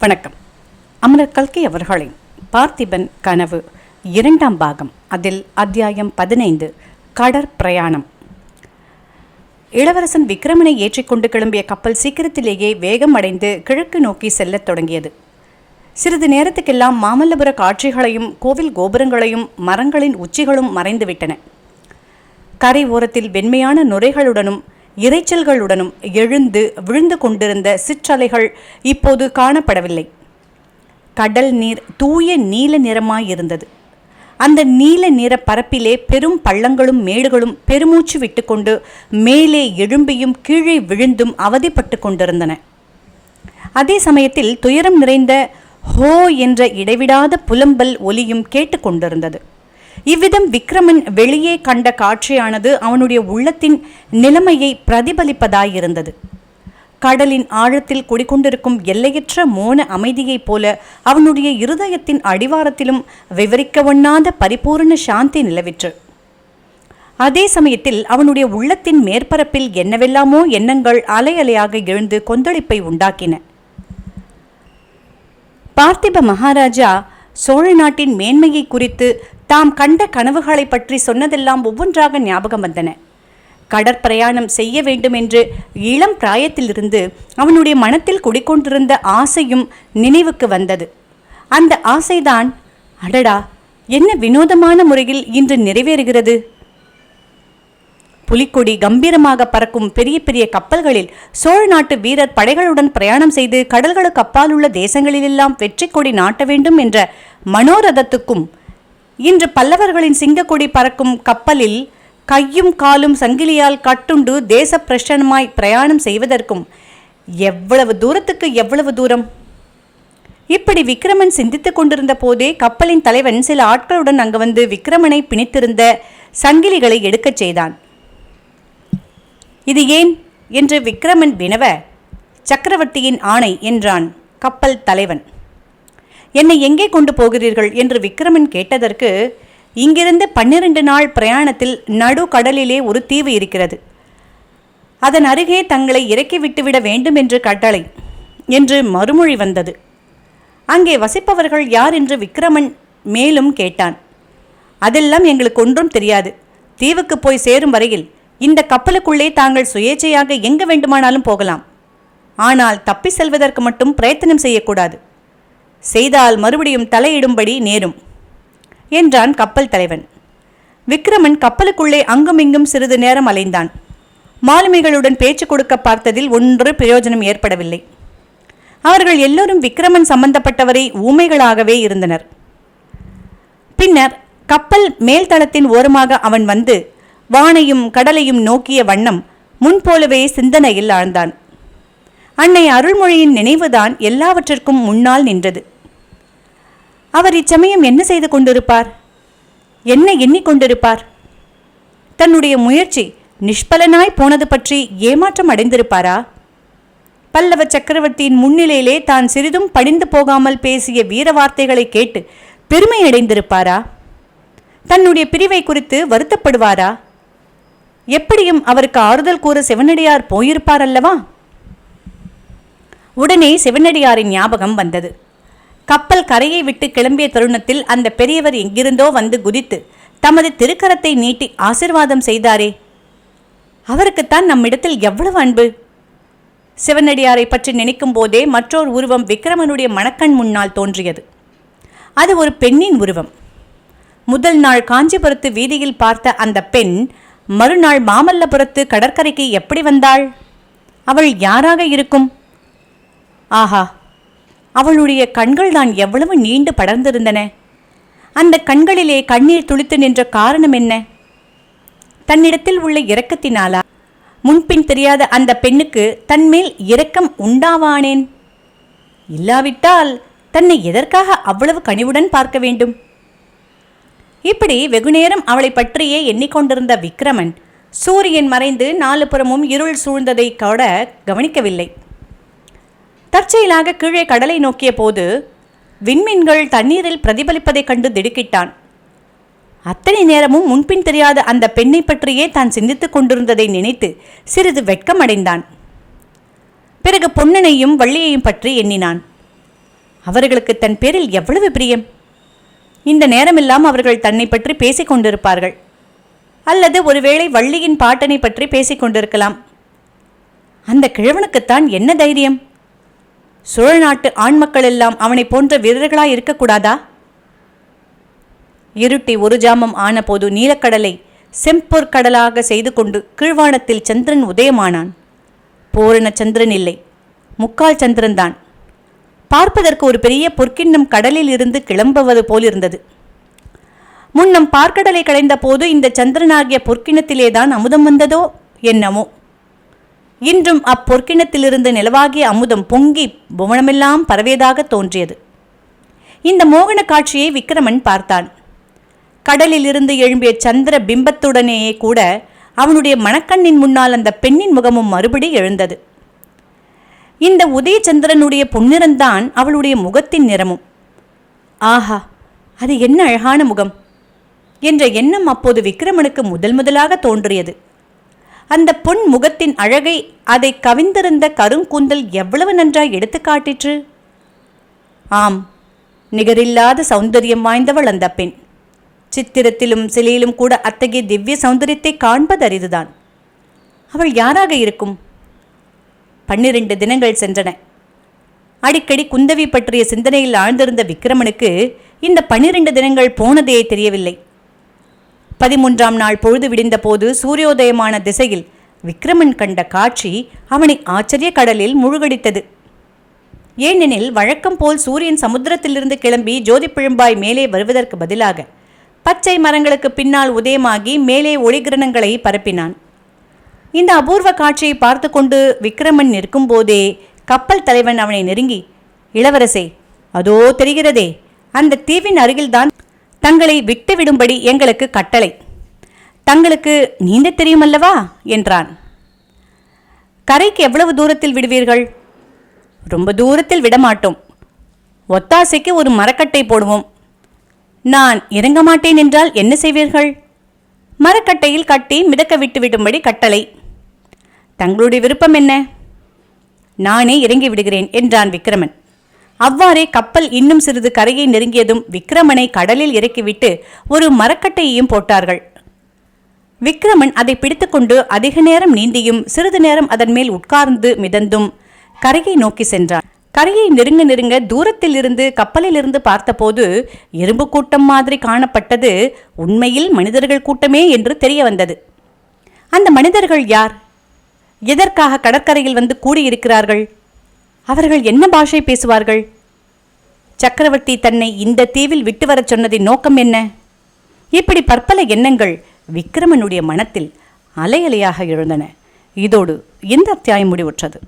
வணக்கம். அமரர் கல்கி அவர்களின் பார்த்திபன் கனவு 2ஆம் பாகம். அதில் அத்தியாயம் 15 கடற்பிரயாணம். இளவரசன் விக்ரமனை ஏற்றிக்கொண்டு கிளம்பிய கப்பல் சீக்கிரத்திலேயே வேகம் அடைந்து கிழக்கு நோக்கி செல்லத் தொடங்கியது. சிறிது நேரத்துக்கெல்லாம் மாமல்லபுர காட்சிகளையும் கோவில் கோபுரங்களையும் மரங்களின் உச்சிகளும் மறைந்துவிட்டன. கரை ஓரத்தில் வெண்மையான நுரைகளுடனும் இரைச்சல்களுடனும் எழுந்து விழுந்து கொண்டிருந்த சிற்றலைகள் இப்போது காணப்படவில்லை. கடல் நீர் தூய நீல நிறமாயிருந்தது. அந்த நீல நிற பரப்பிலே பெரும் பள்ளங்களும் மேடுகளும் பெருமூச்சு விட்டுக்கொண்டு மேலே எழும்பியும் கீழே விழுந்தும் அவதிப்பட்டு கொண்டிருந்தன. அதே சமயத்தில் துயரம் நிறைந்த ஹோ என்ற இடைவிடாத புலம்பல் ஒலியும் கேட்டுக்கொண்டிருந்தது. இவ்விதம் விக்ரமன் வெளியே கண்ட காட்சியானது அவனுடைய உள்ளத்தின் நிலைமையை பிரதிபலிப்பதாயிருந்தது. கடலின் ஆழத்தில் குடிக்கொண்டிருக்கும் எல்லையற்ற மோன அமைதியைப் போல அவனுடைய இருதயத்தின் அடிவாரத்திலும் விவரிக்கவொண்ணாத பரிபூர்ண சாந்தி நிலவிற்று. அதே சமயத்தில் அவனுடைய உள்ளத்தின் மேற்பரப்பில் என்னவெல்லாமோ எண்ணங்கள் அலை அலையாக எழுந்து கொந்தளிப்பை உண்டாக்கின. பார்த்திப மகாராஜா சோழ நாட்டின் மேன்மையை குறித்து தாம் கண்ட கனவுகளை பற்றி சொன்னதெல்லாம் ஒவ்வொன்றாக ஞாபகம் வந்தன. கடற்பிரயாணம் செய்ய வேண்டும் என்று இளம் பிராயத்திலிருந்து அவனுடைய மனத்தில் குடிக்கொண்டிருந்த ஆசையும் நினைவுக்கு வந்தது. அந்த ஆசைதான், அடடா, என்ன வினோதமான முறையில் இன்று நிறைவேறுகிறது. புலிக்கொடி கம்பீரமாக பறக்கும் பெரிய பெரிய கப்பல்களில் சோழ நாட்டு வீரர் படைகளுடன் பிரயாணம் செய்து கடல்களுக்கு அப்பால் உள்ள தேசங்களிலெல்லாம் வெற்றி கொடி நாட்ட வேண்டும் என்ற மனோரதத்துக்கும், இன்று பல்லவர்களின் சிங்கக்கொடி பறக்கும் கப்பலில் கையும் காலும் சங்கிலியால் கட்டுண்டு தேச பிரசனமாய் பிரயாணம் செய்வதற்கும் எவ்வளவு தூரத்துக்கு எவ்வளவு தூரம். இப்படி விக்ரமன் சிந்தித்துக் கொண்டிருந்த போதே கப்பலின் தலைவன் சில ஆட்களுடன் அங்கு வந்து விக்ரமனை பிணித்திருந்த சங்கிலிகளை எடுக்கச் செய்தான். இது ஏன் என்று விக்ரமன் வினவ, சக்கரவர்த்தியின் ஆணை என்றான் கப்பல் தலைவன். என்னை எங்கே கொண்டு போகிறீர்கள் என்று விக்ரமன் கேட்டதற்கு, இங்கிருந்து 12 நாள் பிரயாணத்தில் நடு கடலிலே ஒரு தீவு இருக்கிறது. அதன் அருகே தங்களை இறக்கி விட்டுவிட வேண்டும் என்று கட்டளை என்று மறுமொழி வந்தது. அங்கே வசிப்பவர்கள் யார் என்று விக்ரமன் மேலும் கேட்டான். அதெல்லாம் எங்களுக்கு ஒன்றும் தெரியாது. தீவுக்கு போய் சேரும் வரையில் இந்த கப்பலுக்குள்ளே தாங்கள் சுயேச்சையாக எங்கு வேண்டுமானாலும் போகலாம். ஆனால் தப்பி செல்வதற்கு மட்டும் பிரயத்தனம் செய்யக்கூடாது. செய்தால் மறுபடியும் தலையிடும்படி நேரும் என்றான் கப்பல் தலைவன். விக்ரமன் கப்பலுக்குள்ளே அங்குமிங்கும் சிறிது நேரம் அலைந்தான். மாலுமிகளுடன் பேச்சு கொடுக்க பார்த்ததில் ஒன்று பிரயோஜனம் ஏற்படவில்லை. அவர்கள் எல்லோரும் விக்ரமன் சம்பந்தப்பட்டவரை ஊமைகளாகவே இருந்தனர். பின்னர் கப்பல் மேல்தளத்தின் ஓரமாக அவன் வந்து வானையும் கடலையும் நோக்கிய வண்ணம் முன்போலவே சிந்தனையில் ஆழ்ந்தான். அன்னை அருள்மொழியின் நினைவுதான் எல்லாவற்றிற்கும் முன்னால் நின்றது. அவர் இச்சமயம் என்ன செய்து கொண்டிருப்பார்? என்ன எண்ணிக்கொண்டிருப்பார்? தன்னுடைய முயற்சி நிஷ்பலனாய் போனது பற்றி ஏமாற்றம் அடைந்திருப்பாரா? பல்லவ சக்கரவர்த்தியின் முன்னிலையிலே தான் சிறிதும் படிந்து போகாமல் பேசிய வீர வார்த்தைகளை கேட்டு பெருமை அடைந்திருப்பாரா? தன்னுடைய பிரிவை குறித்து வருத்தப்படுவாரா? எப்படியும் அவருக்கு ஆறுதல் கூற சிவனடியார் போயிருப்பார் அல்லவா? உடனே சிவனடியாரின் ஞாபகம் வந்தது. கப்பல் கரையை விட்டு கிளம்பிய தருணத்தில் அந்த பெரியவர் எங்கிருந்தோ வந்து குதித்து தமது திருக்கரத்தை நீட்டி ஆசிர்வாதம் செய்தாரே, அவருக்குத்தான் நம்மிடத்தில் எவ்வளவு அன்பு. சிவனடியாரை பற்றி நினைக்கும் போதே மற்றொரு உருவம் விக்ரமனுடைய மனக்கண் முன்னால் தோன்றியது. அது ஒரு பெண்ணின் உருவம். முதல் நாள் காஞ்சிபுரத்து வீதியில் பார்த்த அந்த பெண் மறுநாள் மாமல்லபுரத்து கடற்கரைக்கு எப்படி வந்தாள்? அவள் யாராக இருக்கும்? ஆஹா, அவளுடைய கண்கள் தான் எவ்வளவு நீண்டு படர்ந்திருந்தன. அந்த கண்களிலே கண்ணீர் துளித்து நின்ற காரணம் என்ன? தன்னிடத்தில் உள்ள இரக்கத்தினாலா? முன்பின் தெரியாத அந்த பெண்ணுக்கு தன்மேல் இரக்கம் உண்டாவானேன்? இல்லாவிட்டால் தன்னை எதற்காக அவ்வளவு கனிவுடன் பார்க்க வேண்டும்? இப்படி வெகுநேரம் அவளை பற்றியே எண்ணிக்கொண்டிருந்த விக்ரமன் சூரியன் மறைந்து 4 புறமும் இருள் சூழ்ந்ததை கூட கவனிக்கவில்லை. தற்செயலாக கீழே கடலை நோக்கிய போது விண்மீன்கள் தண்ணீரில் பிரதிபலிப்பதைக் கண்டு திடுக்கிட்டான். அத்தனை நேரமும் முன்பின் தெரியாத அந்த பெண்ணை பற்றியே தான் சிந்தித்துக் கொண்டிருந்ததை நினைத்து சிறிது வெட்கமடைந்தான். பிறகு பொன்னனையும் வள்ளியையும் பற்றி எண்ணினான். அவர்களுக்கு தன் பேரில் எவ்வளவு பிரியம்! இந்த நேரமெல்லாம் அவர்கள் தன்னை பற்றி பேசிக் கொண்டிருப்பார்கள். அல்லது ஒருவேளை வள்ளியின் பாட்டனை பற்றி பேசிக் கொண்டிருக்கலாம். அந்த கிழவனுக்குத்தான் என்ன தைரியம்! சோழ நாட்டு ஆண்மக்கள் எல்லாம் அவனை போன்ற வீரர்களாய் இருக்கக்கூடாதா? இருட்டி ஒரு ஜாமம் ஆனபோது நீலக்கடலை செம்பொற்கடலாக செய்து கொண்டு கீழ்வானத்தில் சந்திரன் உதயமானான். பூரண சந்திரன் இல்லை, முக்கால் சந்திரன்தான். பார்ப்பதற்கு ஒரு பெரிய பொற்கிண்ணம் கடலில் இருந்து கிளம்புவது போலிருந்தது. முன்னம் பார்க்கடலை களைந்த போது இந்த சந்திரனாகிய பொற்கிணத்திலேதான் அமுதம் வந்ததோ என்னமோ. இன்றும் அப்பொற்கிணத்திலிருந்து நிலவாகிய அமுதம் பொங்கி புவனமெல்லாம் பரவியதாக தோன்றியது. இந்த மோகன காட்சியை விக்கிரமன் பார்த்தான். கடலில் இருந்து எழும்பிய சந்திர பிம்பத்துடனேயே கூட அவனுடைய மணக்கண்ணின் முன்னால் அந்த பெண்ணின் முகமும் மறுபடி எழுந்தது. இந்த உதயச்சந்திரனுடைய பொன்னிறந்தான் அவளுடைய முகத்தின் நிறமும். ஆஹா, அது என்ன அழகான முகம் என்ற எண்ணம் அப்போது விக்கிரமனுக்கு முதலாக தோன்றியது. அந்த பொன் முகத்தின் அழகை அதை கவிந்திருந்த கருங்கூந்தல் எவ்வளவு நன்றாய் எடுத்து காட்டிற்று! ஆம், நிகரில்லாத சௌந்தரியம் வாய்ந்தவள் அந்த பெண். சித்திரத்திலும் சிலையிலும் கூட அத்தகைய திவ்ய சௌந்தரியத்தை காண்பது அரிதுதான். அவள் யாராக இருக்கும்? 12 தினங்கள் சென்றன. அடிக்கடி குந்தவி பற்றிய சிந்தனையில் ஆழ்ந்திருந்த விக்கிரமனுக்கு இந்த 12 தினங்கள் போனதே தெரியவில்லை. 13ஆம் நாள் பொழுது விடிந்த போது சூரியோதயமான திசையில் விக்கிரமன் கண்ட காட்சி அவனை ஆச்சரிய கடலில் முழுகடித்தது. ஏனெனில் வழக்கம் போல் சூரியன் சமுத்திரத்திலிருந்து கிளம்பி ஜோதிப்பிழம்பாய் மேலே வருவதற்கு பதிலாக பச்சை மரங்களுக்கு பின்னால் உதயமாகி மேலே ஒளிகிரணங்களை பரப்பினான். இந்த அபூர்வ காட்சியை பார்த்து கொண்டு விக்கிரமன் நிற்கும் போதே கப்பல் தலைவன் அவனை நெருங்கி, இளவரசே, அதோ தெரிகிறதே, அந்த தீவின் அருகில்தான் தங்களை விட்டுவிடும்படி எங்களுக்கு கட்டளை. தங்களுக்கு நீந்த தெரியுமல்லவா என்றான். கரைக்கு எவ்வளவு தூரத்தில் விடுவீர்கள்? ரொம்ப தூரத்தில் விடமாட்டோம். ஒத்தாசைக்கு ஒரு மரக்கட்டை போடுவோம். நான் இறங்க மாட்டேன் என்றால் என்ன செய்வீர்கள்? மரக்கட்டையில் கட்டி மிதக்க விட்டுவிடும்படி கட்டளை. தங்களுடைய விருப்பம் என்ன? நானே இறங்கி விடுகிறேன் என்றான் விக்கிரமன். அவ்வாறே கப்பல் இன்னும் சிறிது கரையை நெருங்கியதும் விக்கிரமனை கடலில் இறக்கிவிட்டு ஒரு மரக்கட்டையையும் போட்டார்கள். விக்கிரமன் அதை பிடித்துக்கொண்டு அதிக நேரம் நீந்தியும் சிறிது நேரம் அதன் மேல் உட்கார்ந்து மிதந்தும் கரையை நோக்கி சென்றான். கரையை நெருங்க நெருங்க தூரத்தில் இருந்து கப்பலிலிருந்து பார்த்தபோது எறும்பு கூட்டம் மாதிரி காணப்பட்டது உண்மையில் மனிதர்கள் கூட்டமே என்று தெரிய வந்தது. அந்த மனிதர்கள் யார்? எதற்காக கடற்கரையில் வந்து கூடியிருக்கிறார்கள்? அவர்கள் என்ன பாஷை பேசுவார்கள்? சக்கரவர்த்தி தன்னை இந்த தீவில் விட்டு வரச் சொன்னதின் நோக்கம் என்ன? இப்படி பற்பல எண்ணங்கள் விக்கிரமனுடைய மனத்தில் அலையலையாக எழுந்தன. இதோடு இந்த அத்தியாயம் முடிவுற்றது.